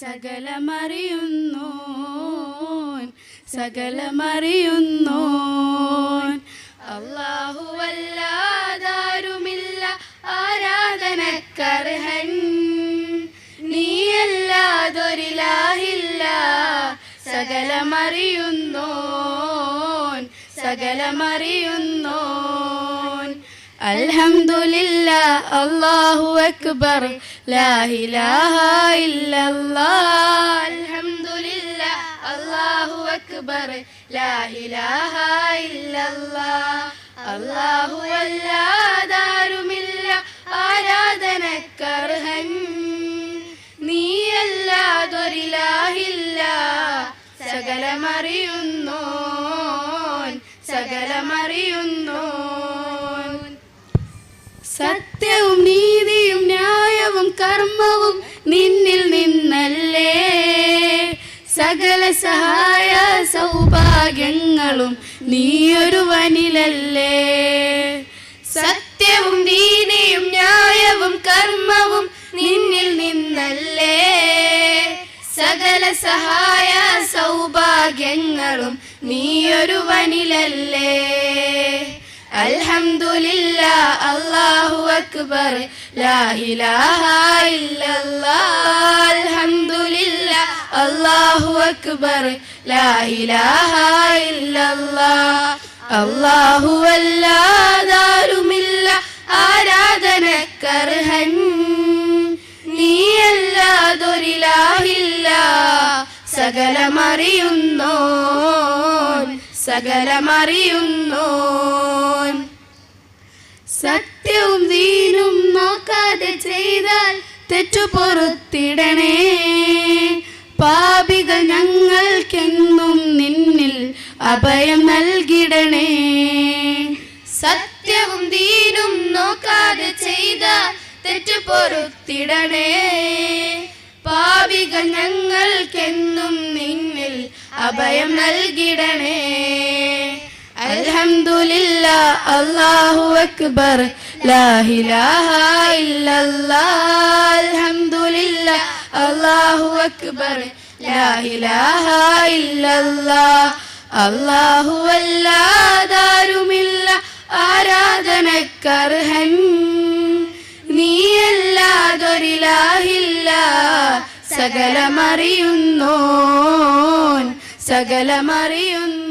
സകലമറിയുന്നോൻ സകലമറിയുന്നോൻ. അല്ലാഹുവല്ലാതാരുമില്ല ആരാധനക്കർഹൻ, നീയല്ലാതൊരിലാഹില്ല സകലമറിയുന്നോൻ സകലമറിയുന്നോൻ. അൽഹംദുലില്ലാഹ് അല്ലാഹു അക്ബർ ലാ ഇലാഹ ഇല്ലല്ലാഹ്. അൽഹംദുലില്ലാഹ് അല്ലാഹു അക്ബർ ലാ ഇലാഹ ഇല്ലല്ലാഹ്. അല്ലാഹു അല്ലാതാരുമില്ല ആരാധനക്കർഹൻ, നീയല്ലാതൊരിലാഹില്ല സകലമറിയുന്നോൻ സകലമറിയുന്നോൻ. സത്യവും നീതിയും ന്യായവും കർമ്മവും നിന്നിൽ നിന്നല്ലേ, സകല സഹായ സൗഭാഗ്യങ്ങളും നീയൊരുവനിലല്ലേ. സത്യവും നീതിയും ന്യായവും കർമ്മവും നിന്നിൽ നിന്നല്ലേ, സകല സഹായ സൗഭാഗ്യങ്ങളും നീയൊരുവനിലല്ലേ. അൽഹംദുലില്ലാഹ് അല്ലാഹു അക്ബർ ലാ ഇലാഹ ഇല്ലല്ലാഹ്. അൽഹംദുലില്ലാഹ് അല്ലാഹു അക്ബർ ലാ ഇലാഹ ഇല്ലല്ലാഹ്. അല്ലാഹു അല്ലാതാരുമില്ല ആരാധനക്കർഹൻ, നീയല്ലാതൊരിലാഹില്ല സകലമറിയുന്നോൻ സകലമറിയുന്നോൻ. സത്യവും ദീനും നോക്കാതെ ചെയ്താൽ തെറ്റു പൊറുത്തിടണേ, പാപികൾ ഞങ്ങൾക്കെന്നും നിന്നിൽ അഭയം നൽകിടണേ. സത്യവും ദീനും നോക്കാതെ ചെയ്താൽ തെറ്റു പൊറുത്തിടണേ, പാപികൾ ഞങ്ങൾക്കെന്നും നിന്നിൽ അഭയം നൽകിടണേ. അൽഹംദുലില്ലാഹ് അല്ലാഹു അക്ബർ ലാ ഇലാഹ ഇല്ലല്ലാഹ്. അൽഹംദുലില്ലാഹ് അല്ലാഹു അക്ബർ ലാ ഇലാഹ ഇല്ലല്ലാഹ്. അല്ലാഹു അല്ലാതാരുമില്ല ആരാധനക്കർഹൻ, നീയല്ലാതൊരിലാഹില്ല സകലമറിയുന്നോൻ സകലമറിയുന്നോൻ.